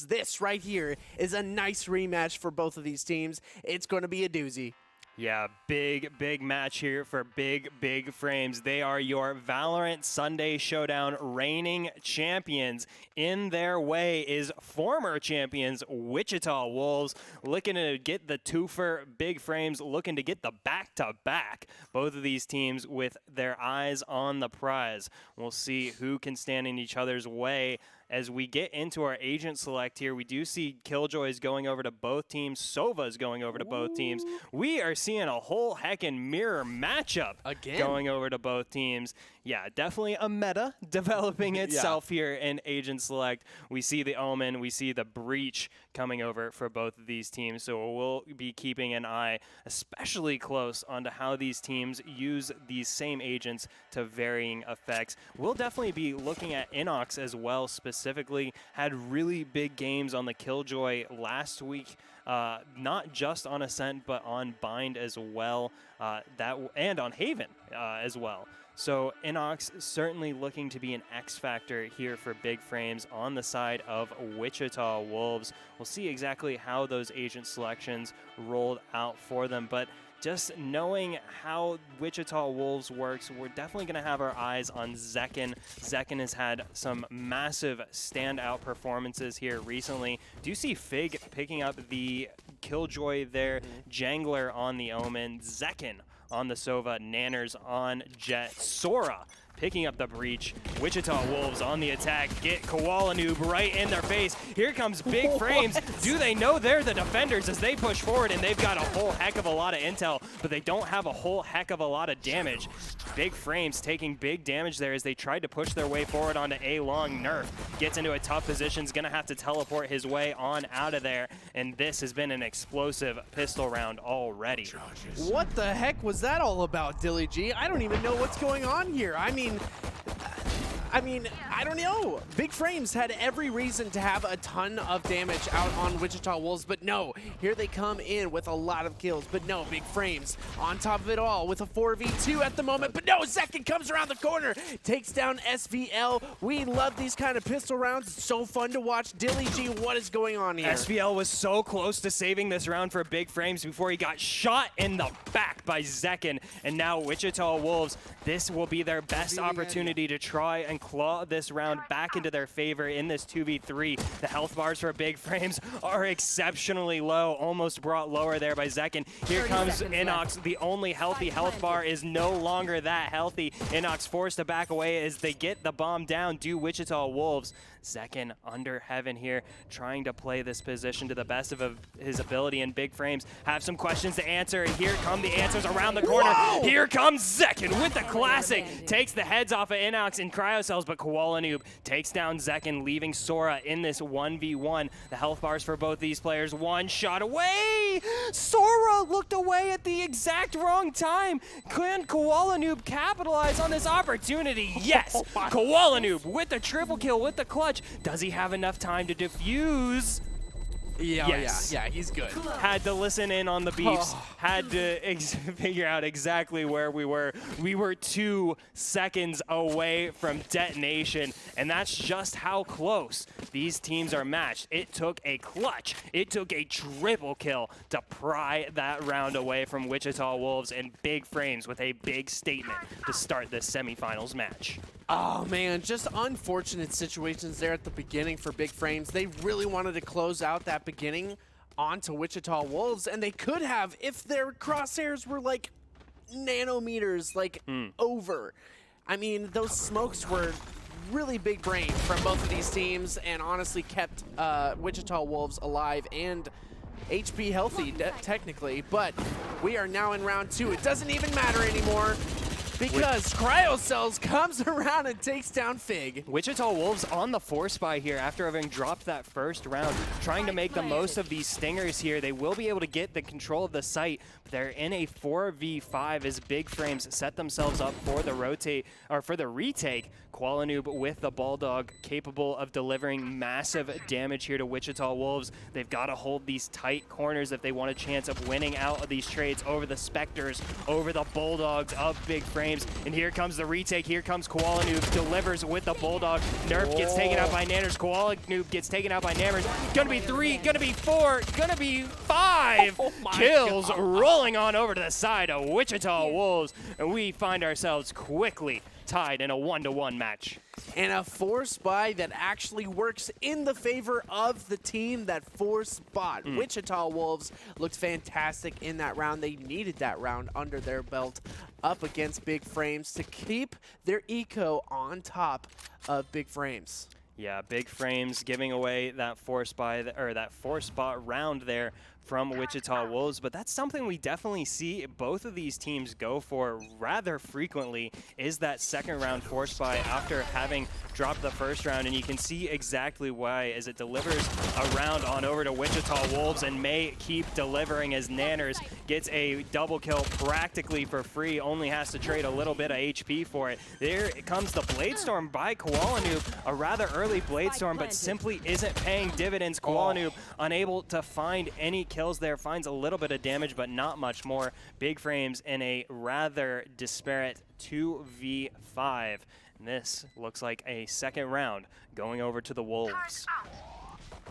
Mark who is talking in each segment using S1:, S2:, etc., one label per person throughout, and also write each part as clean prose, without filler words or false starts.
S1: Wolves. This right here is a nice rematch for both of these teams. It's going to be a doozy.
S2: Yeah, big match here for big frames. They are your Valorant Sunday Showdown reigning champions. In their way is former champions Wichita Wolves, looking to get the twofer. Big frames looking to get the back-to-back. Both of these teams with their eyes on the prize. We'll see who can stand in each other's way. As we get into our agent select here, we do see Killjoys going over to both teams. Sova's going over to both teams. We are seeing a whole heckin' mirror matchup going over to both teams. Yeah, definitely a meta developing itself here in agent select. We see the Omen, we see the Breach coming over for both of these teams. So we'll be keeping an eye especially close onto how these teams use these same agents to varying effects. We'll definitely be looking at Inox as well, specifically had really big games on the Killjoy last week, not just on Ascent but on Bind as well, and on Haven as well. So Inox certainly looking to be an X factor here for big frames on the side of Wichita Wolves. We'll see exactly how those agent selections rolled out for them, but just knowing how Wichita Wolves works, we're definitely going to have our eyes on Zekken. Zekken has had some massive standout performances here recently. Do you see Fig picking up the Killjoy there, Jangler on the Omen, Zekken on the Sova, Nanners on Jet, Sora picking up the Breach. Wichita Wolves on the attack. Get Koala Noob right in their face. Here comes Big Frames. Do they know they're the defenders as they push forward, and they've got a whole heck of a lot of intel, but they don't have a whole heck of a lot of damage. Big Frames taking big damage there as they tried to push their way forward onto A Long. Nerf gets into a tough position, is going to have to teleport his way on out of there, and this has been an explosive pistol round already.
S1: What the heck was that all about, Dilly G? I don't even know what's going on here. I mean, I don't know. Big Frames had every reason to have a ton of damage out on Wichita Wolves, but no, here they come in with a lot of kills. But no, Big Frames on top of it all with a 4v2 at the moment. But no, Zekken comes around the corner, takes down SVL. We love these kind of pistol rounds. It's so fun to watch. Dilly G, what is going on here?
S2: SVL was so close to saving this round for Big Frames before he got shot in the back by Zekken. And now Wichita Wolves, this will be their best opportunity to try and claw this round back into their favor in this 2v3. The health bars for Big Frames are exceptionally low, almost brought lower there by Zekken. Here comes Inox. The only healthy health bar is no longer that healthy. Inox forced to back away as they get the bomb down. Do Wichita Wolves. Zekken under heaven here, trying to play this position to the best of his ability, and Big Frames have some questions to answer. Here come the answers around the corner. Whoa! Here comes Zekken with the classic. Takes the heads off of Inox and Cryocells, but Koala Noob takes down Zekken, leaving Sora in this 1v1. The health bars for both these players, one shot away. Sora looked away at the exact wrong time. Can Koala Noob capitalize on this opportunity? Yes! Koala Noob with the triple kill, with the clutch. Does he have enough time to defuse?
S1: Yeah,
S2: yes.
S1: yeah, he's good.
S2: Had to listen in on the beeps, had to figure out exactly where we were. We were 2 seconds away from detonation, and that's just how close these teams are matched. It took a clutch, it took a triple kill to pry that round away from Wichita Wolves, and Big Frames with a big statement to start this semifinals match.
S1: Oh man, just unfortunate situations there at the beginning for Big Frames. They really wanted to close out that beginning onto Wichita Wolves, and they could have if their crosshairs were like nanometers over. I mean, those smokes were really big brain from both of these teams, and honestly kept Wichita Wolves alive and HP healthy technically. But we are now in round 2. It doesn't even matter anymore, because Cryocells comes around and takes down Fig.
S2: Wichita Wolves on the force buy here after having dropped that first round, trying to make the most of these stingers here. They will be able to get the control of the site, but they're in a 4v5 as Big Frames set themselves up for the retake. Koala Noob with the Bulldog, capable of delivering massive damage here to Wichita Wolves. They've got to hold these tight corners if they want a chance of winning out of these trades over the Spectres, over the Bulldogs of Big Frames. Frames. And here comes the retake. Here comes Koala Noob, delivers with the Bulldog. Nerf gets taken out by Nanners. Koala Noob gets taken out by Nammers. Gonna be 3, gonna be 4, gonna be 5 kills rolling on over to the side of Wichita Wolves. And we find ourselves quickly tied in a 1-to-1 match.
S1: And a force buy that actually works in the favor of the team that force bought. Wichita Wolves looked fantastic in that round. They needed that round under their belt up against Big Frames to keep their eco on top of Big Frames.
S2: Yeah, Big Frames giving away that force buy, or that force bought round there from Wichita Wolves, but that's something we definitely see both of these teams go for rather frequently, is that second round force buy after having dropped the first round, and you can see exactly why as it delivers a round on over to Wichita Wolves and may keep delivering as Nanners gets a double kill practically for free, only has to trade a little bit of HP for it. There comes the Blade Storm by Koala Noob, a rather early Blade Storm, but simply isn't paying dividends. Koala Noob unable to find any kills there, finds a little bit of damage, but not much more. Big Frames in a rather disparate 2v5. And this looks like a second round going over to the Wolves.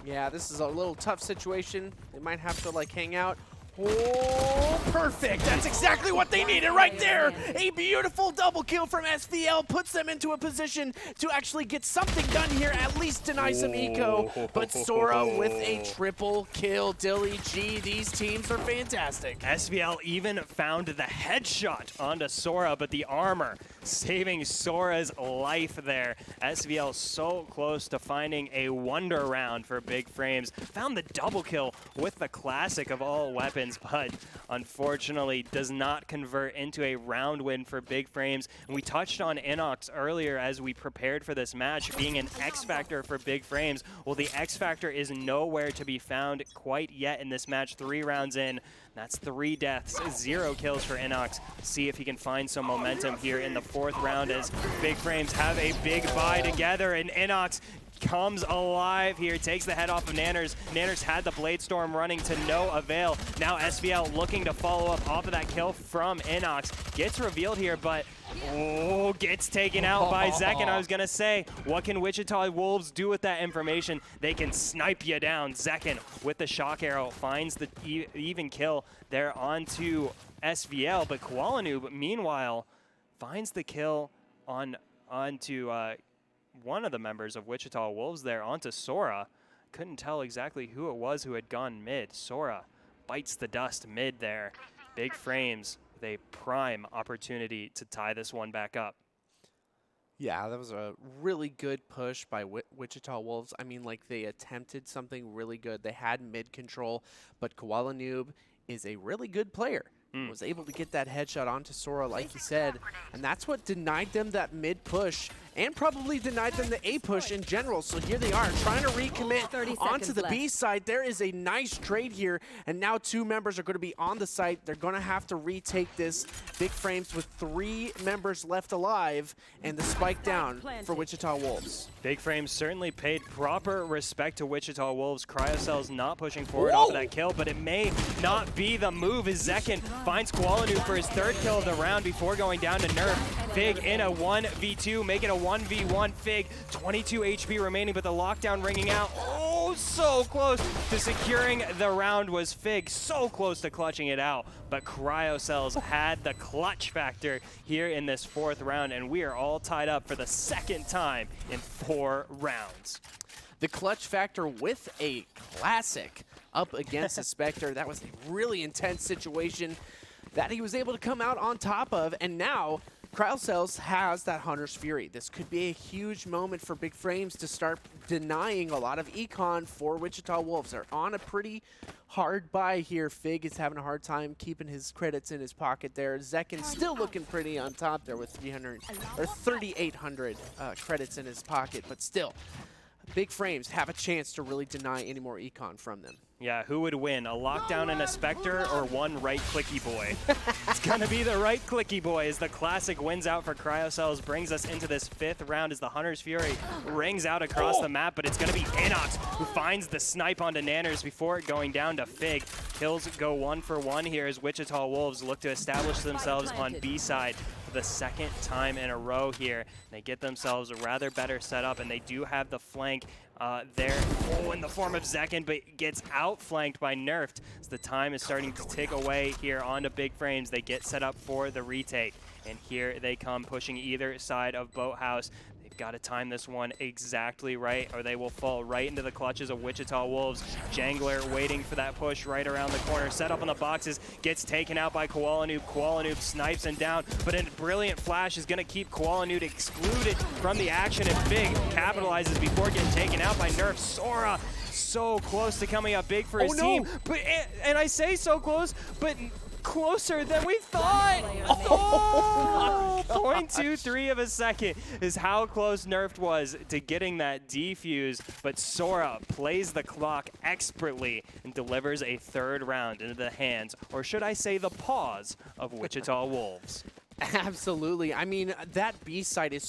S1: Yeah, this is a little tough situation. They might have to like hang out. Oh, perfect. That's exactly what they needed right there. A beautiful double kill from SVL puts them into a position to actually get something done here, at least deny some eco. But Sora with a triple kill. Dilly G, these teams are fantastic.
S2: SVL even found the headshot onto Sora, but the armor saving Sora's life there. SVL so close to finding a wonder round for Big Frames. Found the double kill with the classic of all weapons, but unfortunately does not convert into a round win for Big Frames. And we touched on Inox earlier as we prepared for this match being an X factor for Big Frames. Well, the X factor is nowhere to be found quite yet in this match. 3 rounds in, that's 3 deaths, 0 kills for Inox. See if he can find some momentum here in the 4th round as Big Frames have a big buy together, and Inox comes alive here, takes the head off of Nanners. Nanners had the Blade Storm running to no avail. Now SVL looking to follow up off of that kill from Inox. Gets revealed here, but gets taken out by Zekin. I was going to say, what can Wichita Wolves do with that information? They can snipe you down. Zekin with the shock arrow finds the even kill there onto SVL, but Koala Noob, meanwhile, finds the kill onto one of the members of Wichita Wolves there, onto Sora. Couldn't tell exactly who it was who had gone mid. Sora bites the dust mid there. Big Frames with a prime opportunity to tie this one back up.
S1: Yeah, that was a really good push by Wichita Wolves. I mean, like, they attempted something really good. They had mid control, but Koala Noob is a really good player. Was able to get that headshot onto Sora, like you said, and that's what denied them that mid push and probably denied them the A push in general. So here they are trying to recommit onto the B side. There is a nice trade here, and now 2 members are going to be on the site. They're going to have to retake this. Big Frames with 3 members left alive, and the spike down for Wichita Wolves.
S2: Big Frames certainly paid proper respect to Wichita Wolves. Cryocells not pushing forward off of that kill, but it may not be the move as Zekin finds Koala Noob for his 3rd kill of the round before going down to Nerf. Fig in a 1v2, make it a 1v1. Fig, 22 HP remaining, but the lockdown ringing out. Oh, so close to securing the round was Fig. So close to clutching it out, but Cryocells had the clutch factor here in this 4th round, and we are all tied up for the 2nd time in 4 rounds.
S1: The clutch factor with a classic up against a Spectre. That was a really intense situation that he was able to come out on top of, and now Cryocells has that Hunter's Fury. This could be a huge moment for Big Frames to start denying a lot of econ for Wichita Wolves. They're on a pretty hard buy here. Fig is having a hard time keeping his credits in his pocket there. Zekin still looking pretty on top there with 3,800 credits in his pocket, but still, Big Frames have a chance to really deny any more econ from them.
S2: Yeah, who would win? A lockdown and a Spectre, or one right clicky boy? It's gonna be the right clicky boy as the classic wins out for Cryocells, brings us into this 5th round as the Hunter's Fury rings out across the map, but it's gonna be Inox who finds the snipe onto Nanners before it going down to Fig. Kills go 1 for 1 here as Wichita Wolves look to establish themselves on B side. the second time in a row here. They get themselves a rather better setup, and they do have the flank there, in the form of Zekin, but gets outflanked by Nerfed as the time is starting to tick away here onto Big Frames. They get set up for the retake, and here they come pushing either side of Boathouse. Got to time this one exactly right, or they will fall right into the clutches of Wichita Wolves. Jangler waiting for that push right around the corner. Set up on the boxes, gets taken out by Koala Noob. Koala Noob snipes him down, but a brilliant flash is going to keep Koala Noob excluded from the action, and Big capitalizes before getting taken out by Nerf. Sora so close to coming up big for his team, but and I say so close, but closer than we thought. Oh, 0.23 of a second is how close Nerfed was to getting that defuse, but Sora plays the clock expertly and delivers a third round into the hands, or should I say the paws, of Wichita Wolves.
S1: Absolutely. I mean, that B side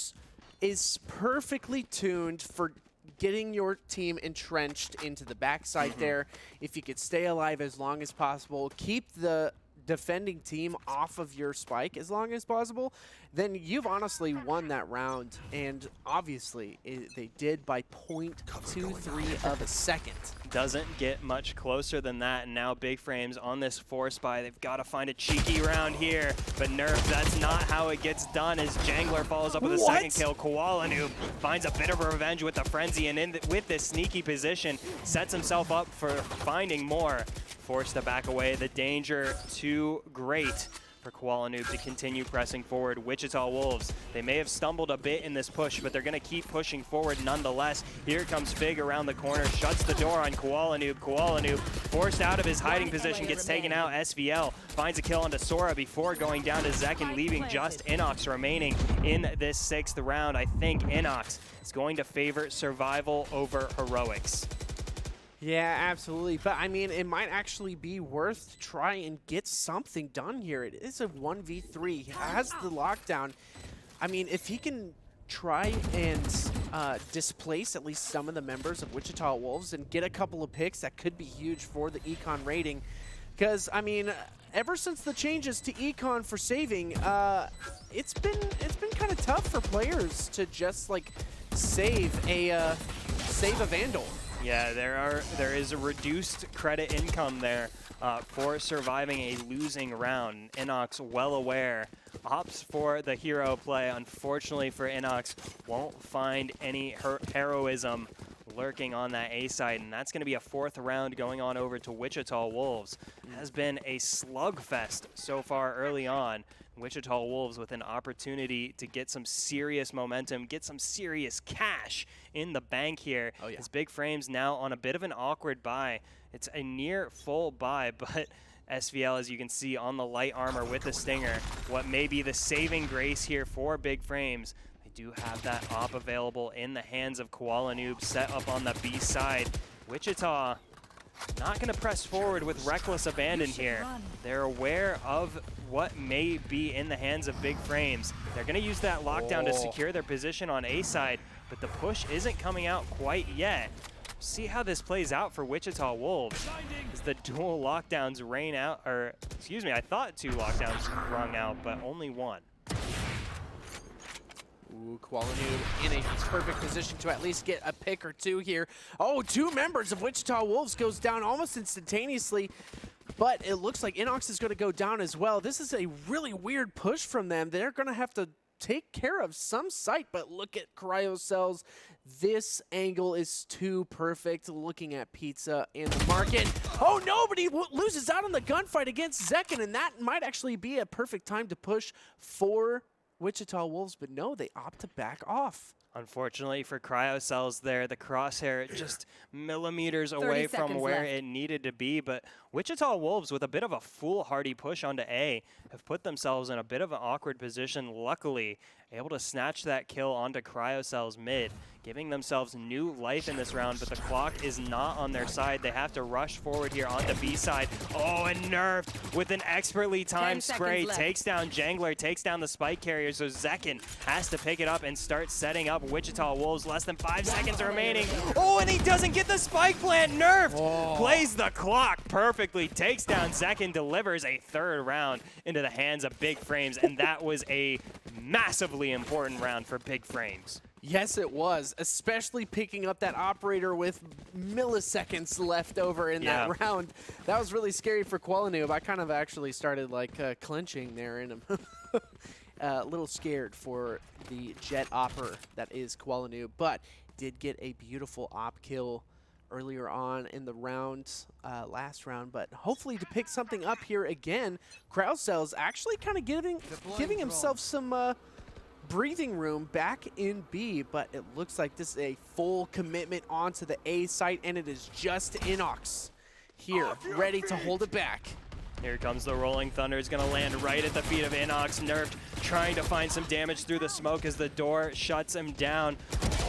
S1: is perfectly tuned for getting your team entrenched into the backside there. If you could stay alive as long as possible, keep the defending team off of your spike as long as possible, then you've honestly won that round. And obviously, they did by 0.23 of a second.
S2: Doesn't get much closer than that, and now Big Frames on this force buy. They've got to find a cheeky round here, but Nerf, that's not how it gets done, as Jangler follows up with a second kill. Koala Noob finds a bit of a revenge with the frenzy, and with this sneaky position, sets himself up for finding more. Forced to back away. The danger too great for Koala Noob to continue pressing forward. Wichita Wolves, they may have stumbled a bit in this push, but they're going to keep pushing forward nonetheless. Here comes Big around the corner, shuts the door on Koala Noob. Koala Noob, forced out of his hiding position, gets taken out. SVL finds a kill onto Sora before going down to Zekin, leaving just Inox remaining in this sixth round. I think Inox is going to favor survival over heroics.
S1: Yeah, absolutely. But I mean, it might actually be worth to try and get something done here. It is a 1v3. He has the lockdown. I mean, if he can try and displace at least some of the members of Wichita Wolves and get a couple of picks, that could be huge for the Econ rating. Because, I mean, ever since the changes to Econ for saving, it's been kind of tough for players to just, like, save a Vandal.
S2: Yeah, there is a reduced credit income there for surviving a losing round. Inox, well aware, opts for the hero play. Unfortunately for Inox, won't find any heroism lurking on that A side, and that's going to be a fourth round going on over to Wichita Wolves. It has been a slugfest so far early on. Wichita Wolves with an opportunity to get some serious momentum, get some serious cash in the bank here. Oh, yeah. As Big Frames now on a bit of an awkward buy. It's a near full buy, but SVL, as you can see, on the light armor with the Stinger. What may be the saving grace here for Big Frames. They do have that op available in the hands of Koala Noob, set up on the B side. Wichita not going to press forward with reckless abandon here. They're aware of what may be in the hands of Big Frames. They're going to use that lockdown to secure their position on A side, but the push isn't coming out quite yet. See how this plays out for Wichita Wolves as the dual lockdowns rain out, or excuse me, I thought 2 lockdowns rung out, but only 1.
S1: Ooh, Koala Noob in a perfect position to at least get a pick or 2 here. Oh, 2 members of Wichita Wolves goes down almost instantaneously, but it looks like Inox is going to go down as well. This is a really weird push from them. They're going to have to take care of some site, but look at Cryocells. This angle is too perfect. Looking at Pizza in the market. Oh, nobody loses out on the gunfight against Zekin, and that might actually be a perfect time to push for Wichita Wolves, but no, they opt to back off.
S2: Unfortunately for Cryocells there, the crosshair just millimeters away from where it needed to be, but Wichita Wolves with a bit of a foolhardy push onto A have put themselves in a bit of an awkward position. Luckily, able to snatch that kill onto Cryocells mid, giving themselves new life in this round, but the clock is not on their side. They have to rush forward here on the B side. Oh, and Nerf with an expertly timed spray takes down Jangler, takes down the spike carrier, so Zekin has to pick it up and start setting up Wichita Wolves. Less than 5 seconds remaining. Oh, and he doesn't get the spike plant. Nerfed plays the clock perfectly, takes down Zekin, delivers a third round into the hands of Big Frames, and that was a massively important round for Big Frames.
S1: Yes, it was, especially picking up that operator with milliseconds left over in that round. That was really scary for Qualinoob. I kind of actually started like clenching there in him. A little scared for the jet opper that is Qualinoob, but did get a beautiful op kill earlier on in the round, last round, but hopefully to pick something up here again. Crowdcells actually kind of giving himself some breathing room back in B, but it looks like this is a full commitment onto the A site, and it is just Inox here, ready to hold it back.
S2: Here comes the Rolling Thunder. Is going to land right at the feet of Inox. Nerfed, trying to find some damage through the smoke as the door shuts him down.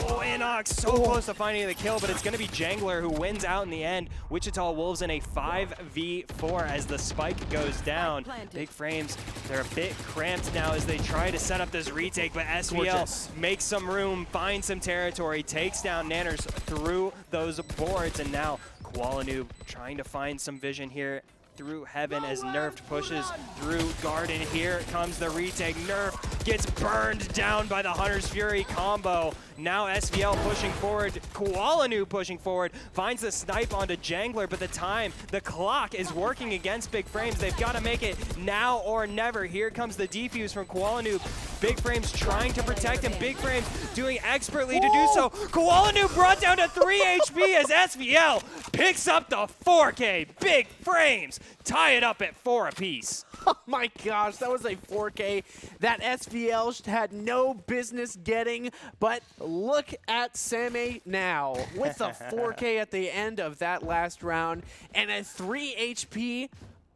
S2: Oh, Inox so close to finding the kill, but it's going to be Jangler who wins out in the end. Wichita Wolves in a 5v4 as the spike goes down. Big Frames, they're a bit cramped now as they try to set up this retake, but SVL makes some room, finds some territory, takes down Nanners through those boards, and now Qualinoob trying to find some vision here through heaven as Nerfed pushes through Garden. Here comes the retake. Nerf gets burned down by the Hunter's Fury combo. Now SVL pushing forward, Qualinoob pushing forward, finds the snipe onto Jangler, but the clock is working against Big Frames. They've got to make it now or never. Here comes the defuse from Qualinoob. Big Frames trying to protect him. Big Frames doing expertly to do so. Qualinoob brought down to 3 HP as SVL picks up the 4K. Big Frames tie it up at 4 apiece.
S1: Oh my gosh, that was a 4K that SVL had no business getting, but look at Same now with a 4K at the end of that last round and a 3 HP,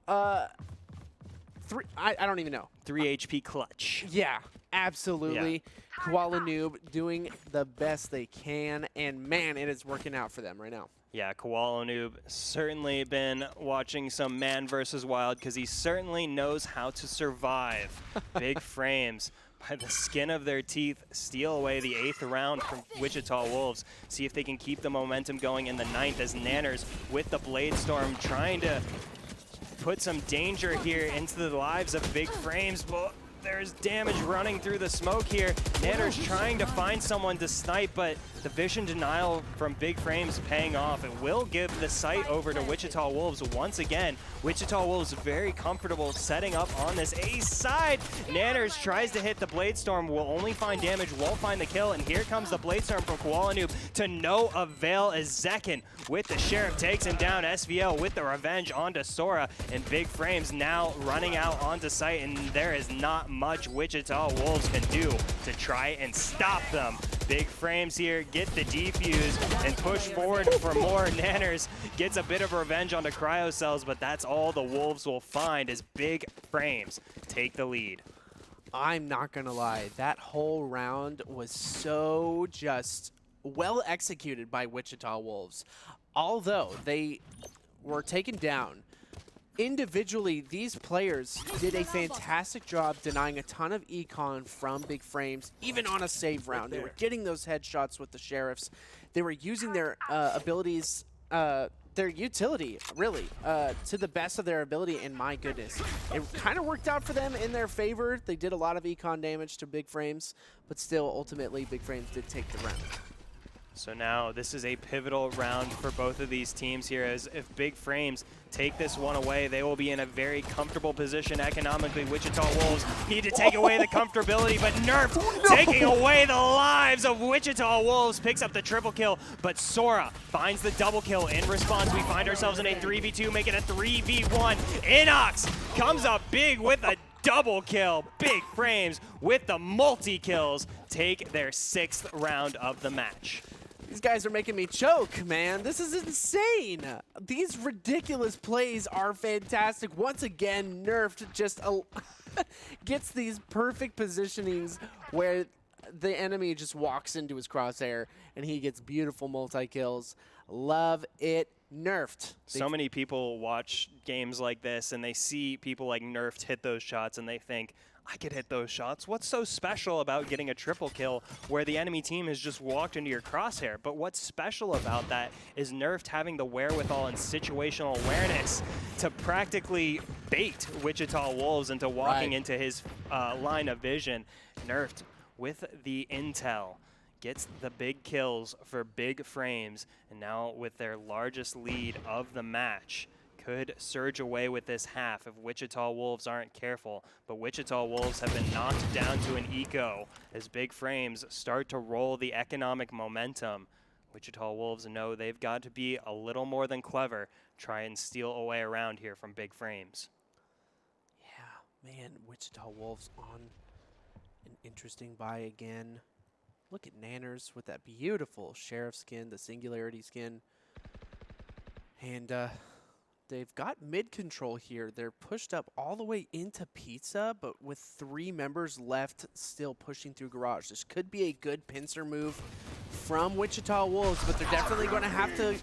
S1: I don't even know.
S2: 3 HP clutch.
S1: Yeah, absolutely. Yeah. Qualinoob doing the best they can, and man, it is working out for them right now.
S2: Yeah, Qualinoob certainly been watching some Man vs. Wild because he certainly knows how to survive. Big Frames, by the skin of their teeth, steal away the 8th round from Wichita Wolves. See if they can keep the momentum going in the 9th as Nanners with the Blade Storm trying to put some danger here into the lives of Big Frames. But there's damage running through the smoke here. Nanners trying to find someone to snipe, but the vision denial from Big Frames paying off. It will give the site over to Wichita Wolves once again. Wichita Wolves very comfortable setting up on this A side. Nanners tries to hit the Blade Storm, will only find damage, won't find the kill, and here comes the Blade Storm from Qualinoob to no avail as Zekin with the Sheriff takes him down. SVL with the revenge onto Sora, and Big Frames now running out onto site, and there is not much Wichita Wolves can do to try and stop them. Big Frames here get the defuse and push forward for more. Nanners gets a bit of revenge onto Cryocells, but that's all the Wolves will find as Big Frames take the lead.
S1: I'm not gonna lie, that whole round was so just well executed by Wichita Wolves. Although they were taken down, individually, these players did a fantastic job denying a ton of econ from Big Frames, even on a save round. They were getting those headshots with the Sheriffs. They were using their abilities, their utility, really, to the best of their ability, and my goodness. It kind of worked out for them in their favor. They did a lot of econ damage to Big Frames, but still, ultimately, Big Frames did take the round.
S2: So now this is a pivotal round for both of these teams here, as if Big Frames take this one away, they will be in a very comfortable position economically. Wichita Wolves need to take away the comfortability, but Nerf taking away the lives of Wichita Wolves, picks up the triple kill, but Sora finds the double kill. In response, we find ourselves in a 3v2, make it a 3v1. Inox comes up big with a double kill. Big Frames with the multi-kills take their 6th round of the match.
S1: These guys are making me choke, man. This is insane. These ridiculous plays are fantastic. Once again, Nerfed just Gets these perfect positionings where the enemy just walks into his crosshair and he gets beautiful multi-kills. Love it. Nerfed.
S2: So many people watch games like this and they see people like Nerfed hit those shots and they think, I could hit those shots. What's so special about getting a triple kill where the enemy team has just walked into your crosshair? But what's special about that is Nerfed having the wherewithal and situational awareness to practically bait Wichita Wolves into walking into his line of vision. Nerfed with the intel gets the big kills for Big Frames, and now with their largest lead of the match, could surge away with this half if Wichita Wolves aren't careful. But Wichita Wolves have been knocked down to an eco as Big Frames start to roll the economic momentum. Wichita Wolves know they've got to be a little more than clever, try and steal away around here from Big Frames.
S1: Yeah, man, Wichita Wolves on an interesting buy again. Look at Nanners with that beautiful Sheriff skin, the Singularity skin. And they've got mid-control here. They're pushed up all the way into Pizza, but with 3 members left still pushing through Garage. This could be a good pincer move from Wichita Wolves, but they're definitely going to have to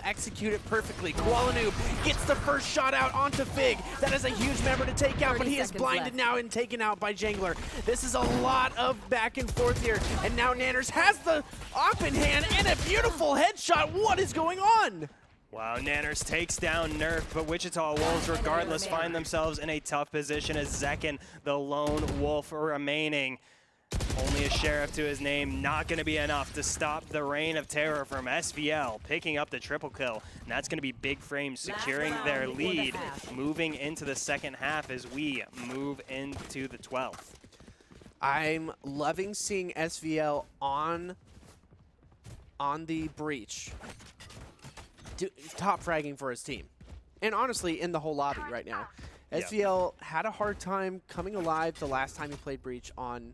S1: execute it perfectly. Koalanoob gets the first shot out onto Fig. That is a huge member to take out, but he is blinded now and taken out by Jangler. This is a lot of back and forth here, and now Nanners has the op in hand and a beautiful headshot. What is going on?
S2: Wow, Nanners takes down Nerf, but Wichita Wolves regardless find themselves in a tough position as Zekken, the lone wolf remaining. Only a Sheriff to his name, not going to be enough to stop the reign of terror from SVL, picking up the triple kill. And that's going to be Big Frames securing their lead, moving into the second half as we move into the 12th.
S1: I'm loving seeing SVL on the breach, top fragging for his team. And honestly, in the whole lobby right now. SVL had a hard time coming alive the last time he played breach on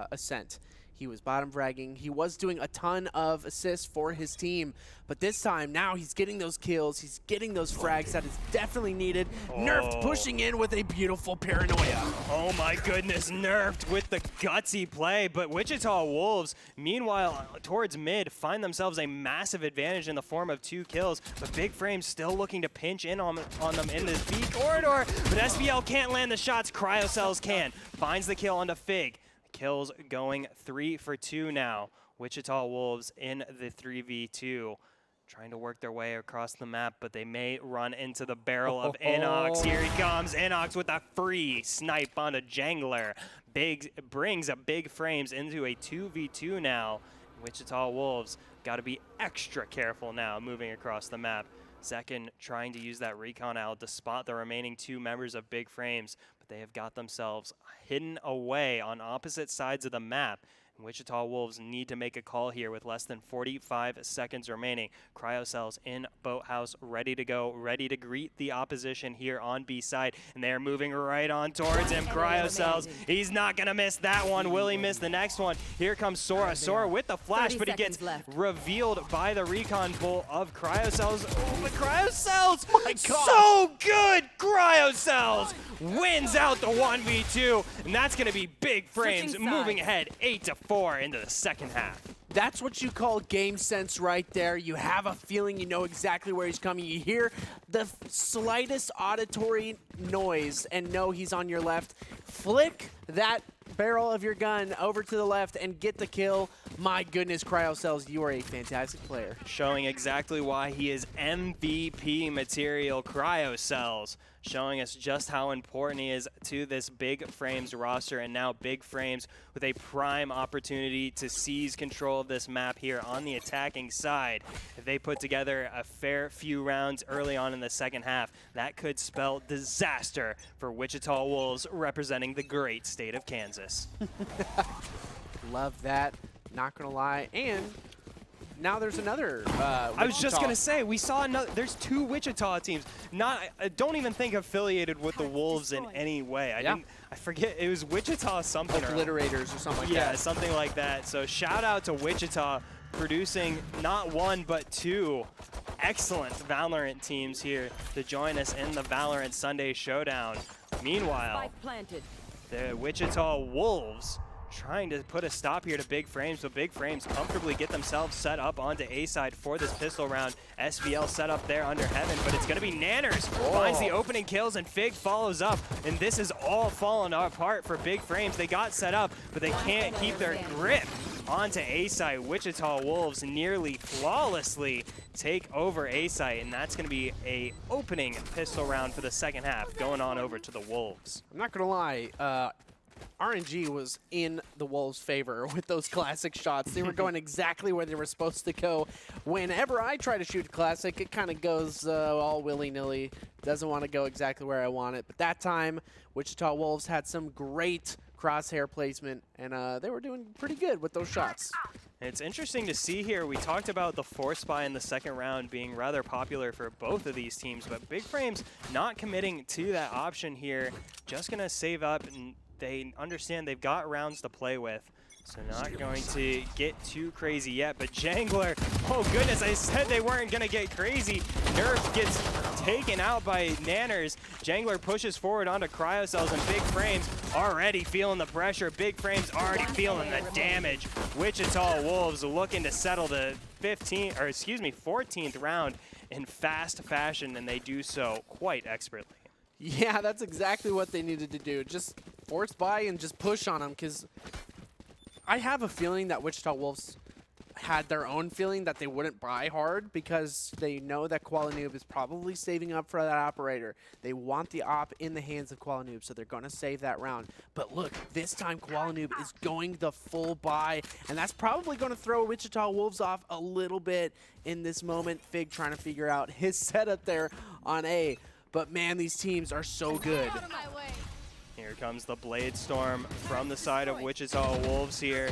S1: Ascent. He was bottom fragging. He was doing a ton of assists for his team, but this time now he's getting those kills. He's getting those frags that is definitely needed. Nerfed pushing in with a beautiful paranoia.
S2: Oh my goodness, Nerfed with the gutsy play, but Wichita Wolves, meanwhile, towards mid, find themselves a massive advantage in the form of 2 kills, but Big Frames still looking to pinch in on them in the B corridor, but SVL can't land the shots. Cryocells can. Finds the kill onto Fig. Kills going 3 for 2 now. Wichita Wolves in the 3v2, trying to work their way across the map, but they may run into the barrel of Inox. Here he comes, Inox with a free snipe on a Jangler. Brings a Big Frames into a 2v2 now. Wichita Wolves got to be extra careful now moving across the map. Zekken trying to use that recon out to spot the remaining 2 members of Big Frames, but they have got themselves hidden away on opposite sides of the map. And Wichita Wolves need to make a call here with less than 45 seconds remaining. Cryocells in Boathouse, ready to go, ready to greet the opposition here on B side, and they're moving right on towards him. Cryocells, he's not gonna miss that one. Will he miss the next one? Here comes Sora. Sora with the flash, but he gets revealed by the recon bull of Cryocells. Oh, but Cryocells, my God, so good! Cryocells wins out the 1v2, and that's gonna be Big Frames moving ahead 8-4 into the second half.
S1: That's what you call game sense right there. You have a feeling, you know exactly where he's coming. You hear the slightest auditory noise and know he's on your left. Flick that barrel of your gun over to the left and get the kill. My goodness, Cryocells, you are a fantastic player.
S2: Showing exactly why he is MVP material. Cryocells showing us just how important he is to this Big Frames roster, and now Big Frames with a prime opportunity to seize control of this map here on the attacking side. If they put together a fair few rounds early on in the second half, that could spell disaster for Wichita Wolves representing the great state of Kansas.
S1: Love that, not gonna lie. And now there's another
S2: I was just gonna say, we saw another, there's 2 Wichita teams, not, don't even think affiliated with the Wolves in any way. I forget, it was Wichita something.
S1: Obliterators or something like that.
S2: Yeah, something like that. So shout out to Wichita producing not 1 but 2 excellent Valorant teams here to join us in the Valorant Sunday Showdown. Meanwhile, the Wichita Wolves trying to put a stop here to Big Frames, but Big Frames comfortably get themselves set up onto A side for this pistol round. SVL set up there under Heaven, but it's going to be Nanners. Finds the opening kills, and Fig follows up, and this is all falling apart for Big Frames. They got set up, but they can't keep their grip onto A side. Wichita Wolves nearly flawlessly take over A side, and that's going to be a opening pistol round for the second half, going on over to the Wolves.
S1: I'm not going to lie. RNG was in the Wolves' favor with those classic shots. They were going exactly where they were supposed to go. Whenever I try to shoot classic, it kind of goes all willy-nilly. Doesn't want to go exactly where I want it. But that time, Wichita Wolves had some great crosshair placement, and they were doing pretty good with those shots.
S2: It's interesting to see here. We talked about the force buy in the second round being rather popular for both of these teams, but Big Frames not committing to that option here. Just going to save up, and they understand they've got rounds to play with, so not going to get too crazy yet. But Jangler, oh goodness, I said they weren't going to get crazy. Nerf gets taken out by Nanners. Jangler pushes forward onto Cryocells, and Big Frames already feeling the pressure. Big Frames already feeling the damage. Wichita Wolves looking to settle the 14th round in fast fashion, and they do so quite expertly.
S1: Yeah, that's exactly what they needed to do. Just force buy and just push on them, because I have a feeling that Wichita Wolves had their own feeling that they wouldn't buy hard because they know that Qualinoob is probably saving up for that operator. They want the op in the hands of Qualinoob, so they're going to save that round. But look, this time Qualinoob is going the full buy, and that's probably going to throw Wichita Wolves off a little bit in this moment. Fig trying to figure out his setup there on A. But man, these teams are so good.
S2: Here comes the Blade Storm from the side of Wichita Wolves here.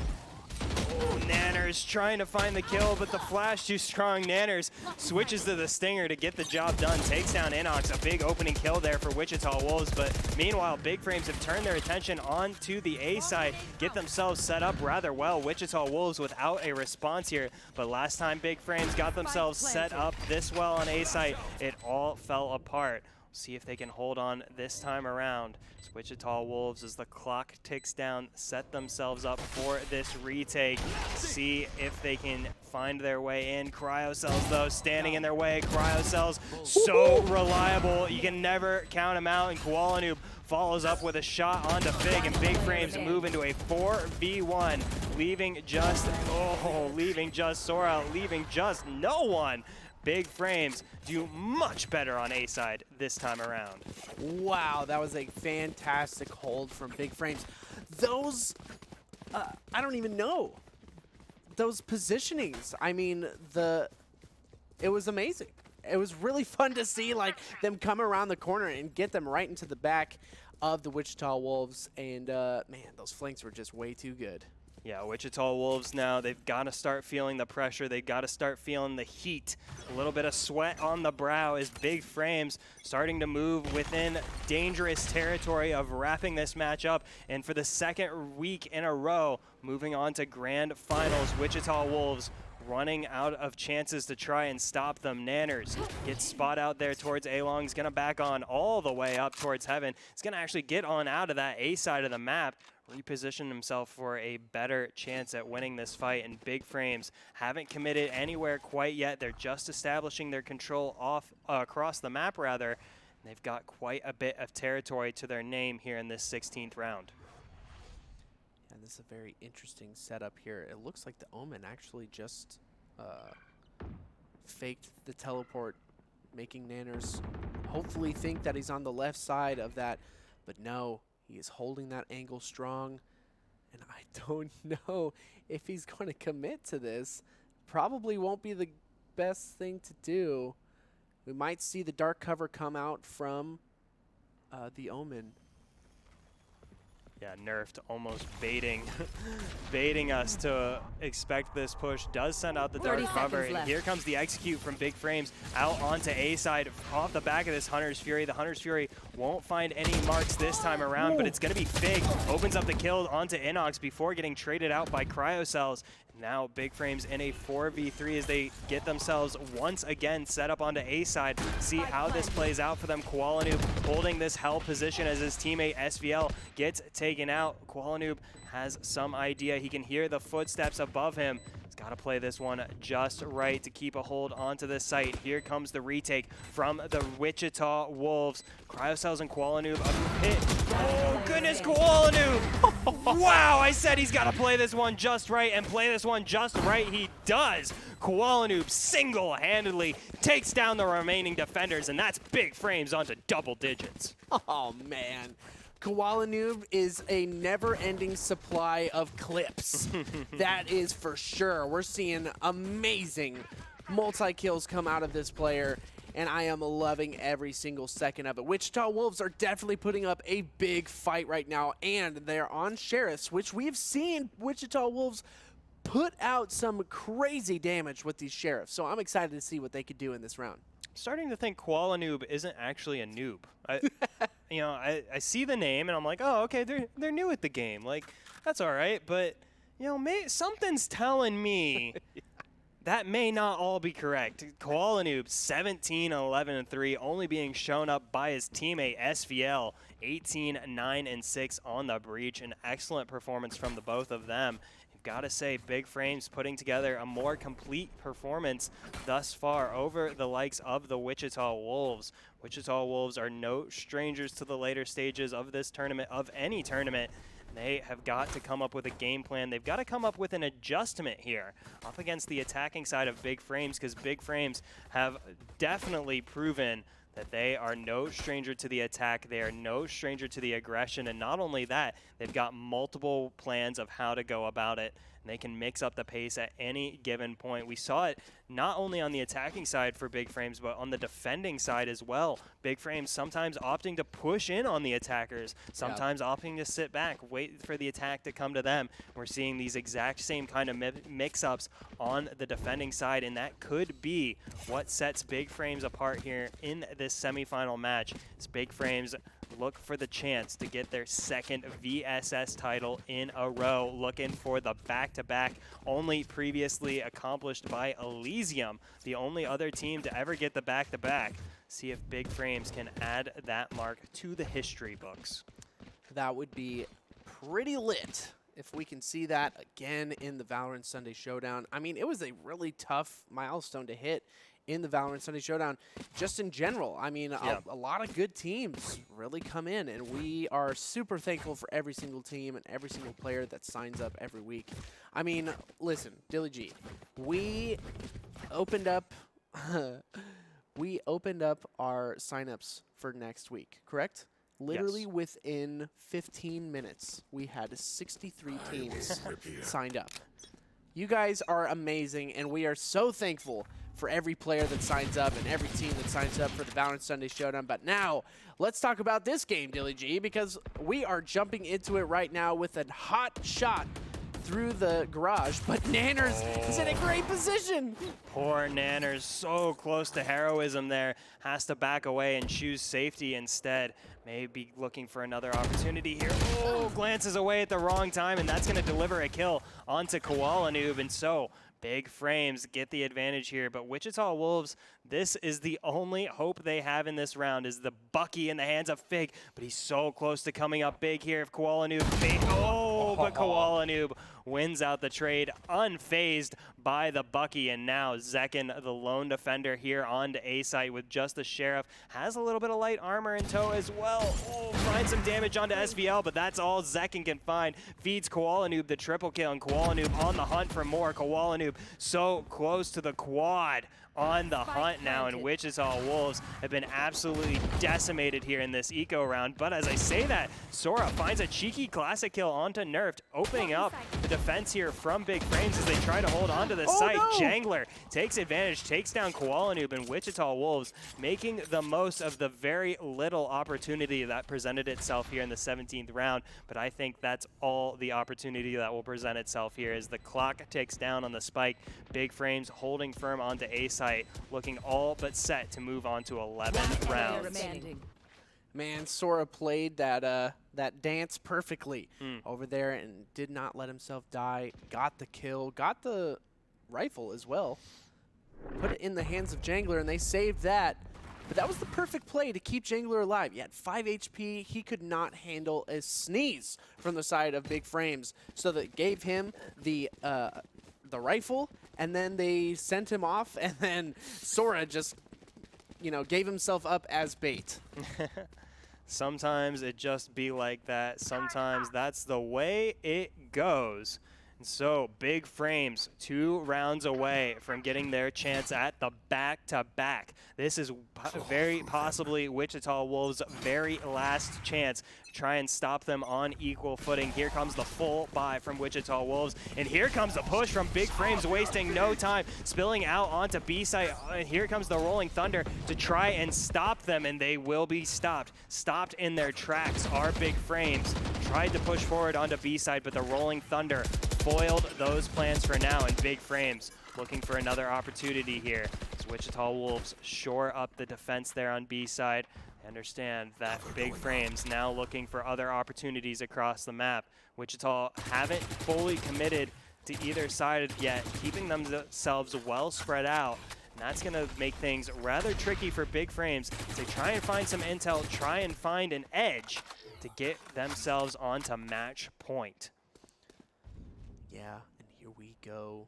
S2: Oh, Nanners trying to find the kill, but the flash too strong. Nanners switches to the Stinger to get the job done. Takes down Inox, a big opening kill there for Wichita Wolves. But meanwhile, Big Frames have turned their attention onto the A side, get themselves set up rather well. Wichita Wolves without a response here. But last time Big Frames got themselves set up this well on A side, it all fell apart. See if they can hold on this time around. So Wichita Wolves, as the clock ticks down, set themselves up for this retake. See if they can find their way in. Cryocells, though, standing in their way. Cryocells, so reliable. You can never count them out. And Qualinoob follows up with a shot onto Fig, and Big Frames move into a 4v1, leaving just Sora, leaving just no one. Big Frames do much better on A side this time around.
S1: Wow, that was a fantastic hold from Big Frames. Those, I don't even know. Those positionings, I mean, it was amazing. It was really fun to see like them come around the corner and get them right into the back of the Wichita Wolves. And man, those flanks were just way too good.
S2: Yeah, Wichita Wolves now, they've got to start feeling the pressure. They've got to start feeling the heat. A little bit of sweat on the brow as Big Frames starting to move within dangerous territory of wrapping this match up. And for the second week in a row, moving on to grand finals, Wichita Wolves running out of chances to try and stop them. Nanners gets spot out there towards A-Long. He's going to back on all the way up towards Heaven. He's going to actually get on out of that A side of the map, reposition himself for a better chance at winning this fight. And Big Frames haven't committed anywhere quite yet. They're just establishing their control across the map, rather. They've got quite a bit of territory to their name here in this 16th round.
S1: And this is a very interesting setup here. It looks like the Omen actually just faked the teleport, making Nanners hopefully think that he's on the left side of that. But no, he is holding that angle strong. And I don't know if he's going to commit to this. Probably won't be the best thing to do. We might see the dark cover come out from the Omen.
S2: Yeah, Nerfed almost baiting us to expect this push. Does send out the dark cover. And here comes the execute from Big Frames out onto A side off the back of this Hunter's Fury. The Hunter's Fury won't find any marks this time around, but it's going to be Fig. Opens up the kill onto Inox before getting traded out by Cryocells. Now Big Frames in a 4v3 as they get themselves once again set up onto A side. See how this plays out for them. Koalanoob holding this held position as his teammate SVL gets taken out. Koalanoob has some idea. He can hear the footsteps above him. He's got to play this one just right to keep a hold onto this site. Here comes the retake from the Wichita Wolves. Cryocells and Koalanoob up the pit. Oh goodness, Koalanoob! Wow, I said he's got to play this one just right, and play this one just right he does. Koalanoob single-handedly takes down the remaining defenders, and that's Big Frames onto double digits.
S1: Oh man. Koalanoob is a never-ending supply of clips. That is for sure. We're seeing amazing multi-kills come out of this player, and I am loving every single second of it. Wichita Wolves are definitely putting up a big fight right now, and they're on Sheriffs, which we've seen Wichita Wolves put out some crazy damage with these Sheriffs. So I'm excited to see what they could do in this round.
S2: Starting to think Koalanoob isn't actually a noob. I see the name and I'm like, oh, okay, they're new at the game. Like, that's all right. But, something's telling me that may not all be correct. Koalanoob 17, 11, and 3, only being shown up by his teammate SVL 18, 9, and 6 on the breach. An excellent performance from the both of them. Gotta say, Big Frames putting together a more complete performance thus far over the likes of the Wichita Wolves. Wichita Wolves are no strangers to the later stages of this tournament, of any tournament. They have got to come up with a game plan. They've got to come up with an adjustment here up against the attacking side of Big Frames, because Big Frames have definitely proven that they are no stranger to the attack. They are no stranger to the aggression. And not only that, they've got multiple plans of how to go about it. And they can mix up the pace at any given point. We saw it not only on the attacking side for Big Frames, but on the defending side as well. Big Frames sometimes opting to push in on the attackers, sometimes opting to sit back, wait for the attack to come to them. We're seeing these exact same kind of mix-ups on the defending side, and that could be what sets Big Frames apart here in this semifinal match. As Big Frames look for the chance to get their second VSS title in a row, looking for the back-to-back only previously accomplished by Elysium, the only other team to ever get the back-to-back. See if Big Frames can add that mark to the history books.
S1: That would be pretty lit if we can see that again in the Valorant Sunday Showdown. I mean, it was a really tough milestone to hit in the Valorant Sunday Showdown, just in general. I mean, a lot of good teams really come in, and we are super thankful for every single team and every single player that signs up every week. I mean, listen, Dilly G, we opened up our signups for next week, correct? Literally within 15 minutes, we had 63 teams signed up. You guys are amazing, and we are so thankful for every player that signs up and every team that signs up for the Valorant Sunday Showdown. But now, let's talk about this game, Dilly G, because we are jumping into it right now with a hot shot through the garage, but Nanners is in a great position.
S2: Poor Nanners, so close to heroism there, has to back away and choose safety instead. Maybe looking for another opportunity here. Oh, glances away at the wrong time, and that's going to deliver a kill onto Koalanoob, and so Big Frames get the advantage here, but Wichita Wolves, this is the only hope they have in this round, is the Bucky in the hands of Fig, but he's so close to coming up big here if Koalanoob, but Koalanoob wins out the trade unfazed by the Bucky, and now Zekin, the lone defender here on to A site with just the Sheriff, has a little bit of light armor in tow as well. Oh, finds some damage onto SVL, but that's all Zekin can find. Feeds Koalanoob the triple kill, and Koalanoob on the hunt for more. Koalanoob so close to the quad on the hunt now, and Wichita Wolves have been absolutely decimated here in this eco round. But as I say that, Sora finds a cheeky classic kill onto Nerfed, opening up the defense here from Big Frames as they try to hold on to the site. No. Jangler takes advantage, takes down Koalanoob, and Wichita Wolves making the most of the very little opportunity that presented itself here in the 17th round. But I think that's all the opportunity that will present itself here as the clock ticks down on the spike. Big Frames holding firm onto A site, looking all but set to move on to 11 rounds.
S1: Man, Sora played that dance perfectly over there and did not let himself die. Got the kill, got the rifle as well. Put it in the hands of Jangler, and they saved that. But that was the perfect play to keep Jangler alive. He had 5 HP. He could not handle a sneeze from the side of Big Frames. So that gave him the rifle, and then they sent him off, and then Sora just, you know, gave himself up as bait.
S2: Sometimes it just be like that. Sometimes that's the way it goes. And so Big Frames 2 rounds away from getting their chance at the back-to-back. This is very possibly Wichita Wolves' very last chance to try and stop them on equal footing. Here comes the full buy from Wichita Wolves, and here comes the push from Big Frames, wasting no time, spilling out onto B site. And here comes the Rolling Thunder to try and stop them, and they will be stopped. Stopped in their tracks are Big Frames. Tried to push forward onto B side, but the Rolling Thunder foiled those plans for now, and Big Frames looking for another opportunity here as Wichita Wolves shore up the defense there on B side. I understand that Big Frames now looking for other opportunities across the map. Wichita haven't fully committed to either side yet, keeping themselves well spread out. And that's going to make things rather tricky for Big Frames to try and find some intel, try and find an edge to get themselves onto match point.
S1: Yeah, and here we go.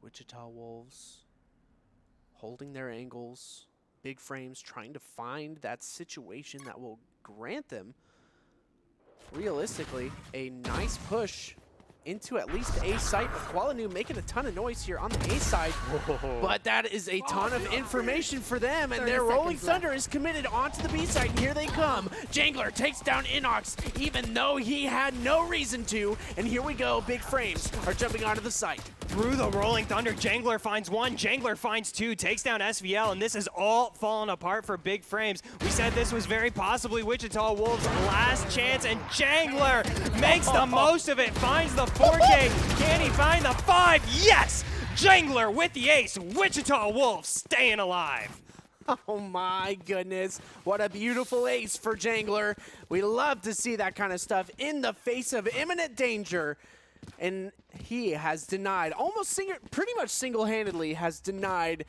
S1: Wichita Wolves holding their angles. Big Frames trying to find that situation that will grant them, realistically, a nice push into at least A site. Qualinu making a ton of noise here on the A side, but that is a ton of information for them, and their Rolling Thunder is committed onto the B side, and here they come. Jangler takes down Inox, even though he had no reason to, and here we go. Big Frames are jumping onto the site.
S2: Through the Rolling Thunder, Jangler finds one, Jangler finds two, takes down SVL, and this is all falling apart for Big Frames. We said this was very possibly Wichita Wolves' last chance, and Jangler makes the most of it, finds the 4K. Can he find the 5? Yes! Jangler with the ace. Wichita Wolves staying alive.
S1: Oh my goodness, what a beautiful ace for Jangler. We love to see that kind of stuff in the face of imminent danger. And he has denied, pretty much single-handedly has denied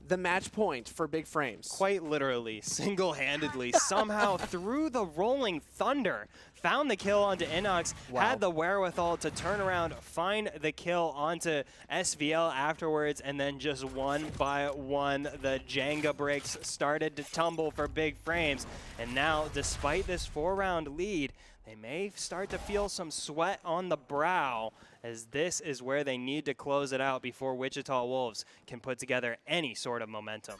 S1: the match point for Big Frames.
S2: Quite literally, single-handedly, somehow through the Rolling Thunder, found the kill onto Inox, had the wherewithal to turn around, find the kill onto SVL afterwards, and then just one by one, the Jenga bricks started to tumble for Big Frames. And now, despite this 4-round lead, they may start to feel some sweat on the brow, as this is where they need to close it out before Wichita Wolves can put together any sort of momentum.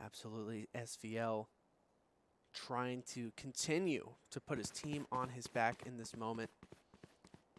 S1: Absolutely, SVL trying to continue to put his team on his back in this moment.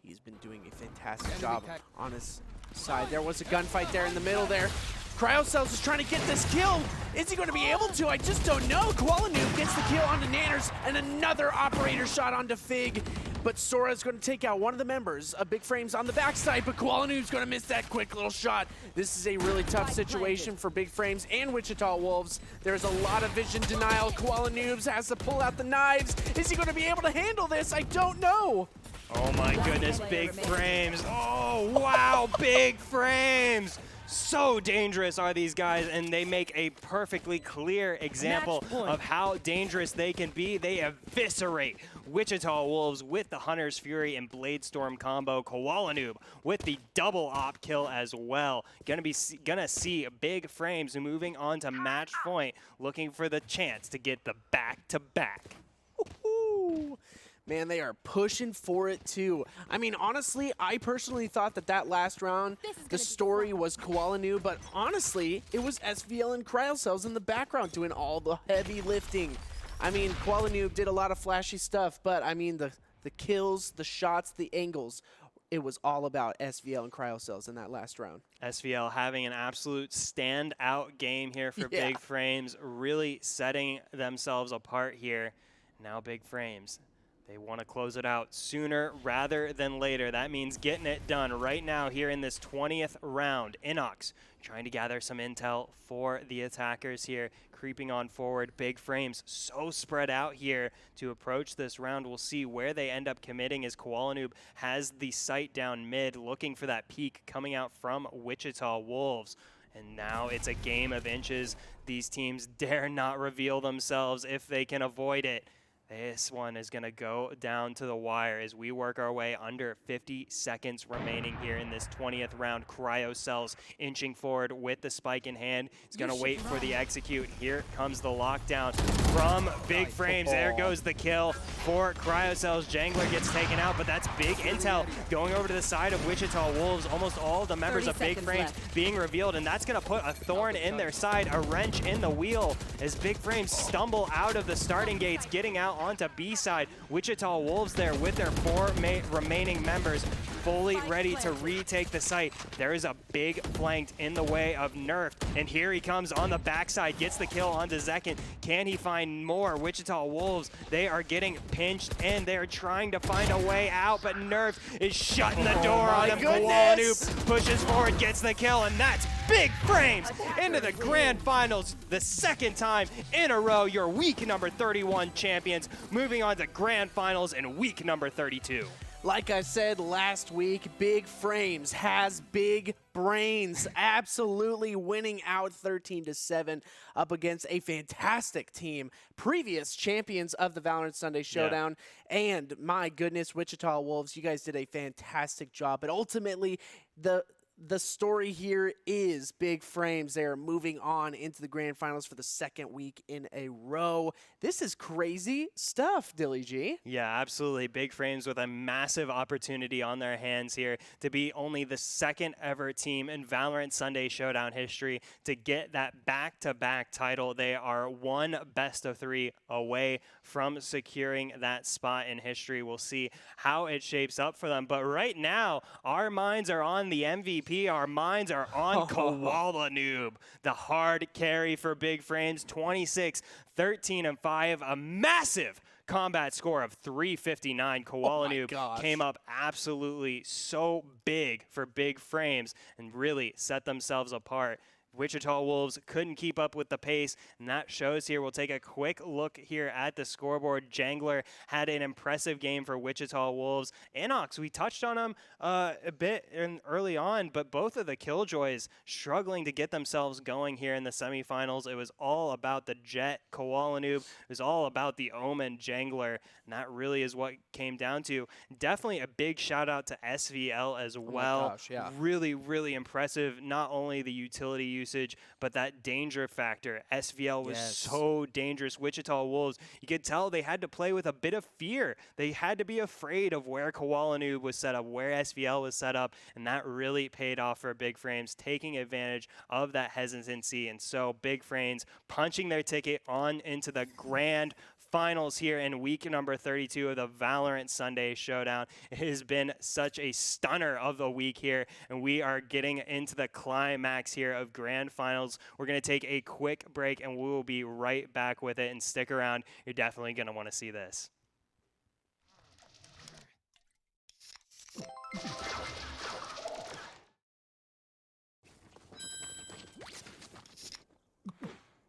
S1: He's been doing a fantastic job on his side. There was a gunfight there in the middle there. Cryocells is trying to get this kill. Is he going to be able to? I just don't know. Qualinu gets the kill onto Nanners, and another operator shot onto Fig. But Sora's going to take out one of the members of Big Frames on the backside, but Qualinu's going to miss that quick little shot. This is a really tough situation for Big Frames and Wichita Wolves. There's a lot of vision denial. Qualinu has to pull out the knives. Is he going to be able to handle this? I don't know.
S2: Oh my goodness, Big Frames. Oh, wow, Big Frames. So dangerous are these guys, and they make a perfectly clear example of how dangerous they can be. They eviscerate Wichita Wolves with the Hunter's Fury and Blade Storm combo. Qualinu with the double op kill as well. Gonna see Big Frames moving on to match point, looking for the chance to get the back-to-back.
S1: Man, they are pushing for it too. I mean, honestly, I personally thought that last round, the story was Qualinu, but honestly, it was SVL and Cryocells in the background doing all the heavy lifting. I mean, Qualinu did a lot of flashy stuff, but I mean, the kills, the shots, the angles, it was all about SVL and Cryocells in that last round.
S2: SVL having an absolute standout game here for Big Frames, really setting themselves apart here. Now Big Frames, They want to close it out sooner rather than later. That means getting it done right now here in this 20th round. Inox trying to gather some intel for the attackers here, creeping on forward. Big frames so spread out here to approach this round. We'll see where they end up committing as Koalanoob has the sight down mid, looking for that peak coming out from Wichita Wolves. And now it's a game of inches. These teams dare not reveal themselves if they can avoid it. This one is going to go down to the wire as we work our way under 50 seconds remaining here in this 20th round. Cryo Cells inching forward with the spike in hand. He's going to wait for the execute. Here comes the lockdown from Big Frames. There goes the kill for Cryo Cells. Jangler gets taken out, but that's big intel going over to the side of Wichita Wolves. Almost all the members of Big Frames being revealed, and that's going to put a thorn in their side, a wrench in the wheel as Big Frames stumble out of the starting gates, getting out onto B side. Wichita Wolves there with their 4 remaining members fully ready to retake the site. There is a big flanked in the way of Nerf, and here he comes on the backside, gets the kill onto Zekin. Can he find more? Wichita Wolves, they are getting pinched and they're trying to find a way out, but Nerf is shutting the door on him. Koalanoob pushes forward, gets the kill, and that's Big Frames into the grand finals, the second time in a row. Your week number 31 champions moving on to grand finals in week number 32.
S1: Like I said last week, Big Frames has big brains, absolutely winning out 13-7 up against a fantastic team, previous champions of the Valorant Sunday Showdown. Yeah. And my goodness, Wichita Wolves, you guys did a fantastic job. But ultimately, the story here is Big Frames. They're moving on into the grand finals for the second week in a row. This is crazy stuff, Dilly G.
S2: Yeah, absolutely. Big Frames with a massive opportunity on their hands here to be only the second ever team in Valorant Sunday Showdown history to get that back-to-back title. They are one best of 3 away from securing that spot in history. We'll see how it shapes up for them. But right now, our minds are on the MVP. Our minds are on Koalanoob, the hard carry for Big Frames. 26, 13, and 5, a massive combat score of 359. Koalanoob came up absolutely so big for Big Frames and really set themselves apart. Wichita Wolves couldn't keep up with the pace, and that shows here. We'll take a quick look here at the scoreboard. Jangler had an impressive game for Wichita Wolves. Inox, we touched on him a bit early on, but both of the Killjoys struggling to get themselves going here in the semifinals. It was all about the Jet Koalanoob. It was all about the Omen Jangler, and that really is what came down to. Definitely a big shout out to SVL as well.
S1: Oh my gosh, yeah.
S2: Really, really impressive. Not only the utility usage, but that danger factor. SVL was so dangerous. Wichita Wolves, you could tell they had to play with a bit of fear. They had to be afraid of where Koalanoob was set up, where SVL was set up, and that really paid off for Big Frames, taking advantage of that hesitancy. And so Big Frames punching their ticket on into the grand finals here in week number 32 of the Valorant Sunday Showdown. It has been such a stunner of the week here, and we are getting into the climax here of grand finals. We're going to take a quick break, and we will be right back with it, and stick around. You're definitely going to want to see this.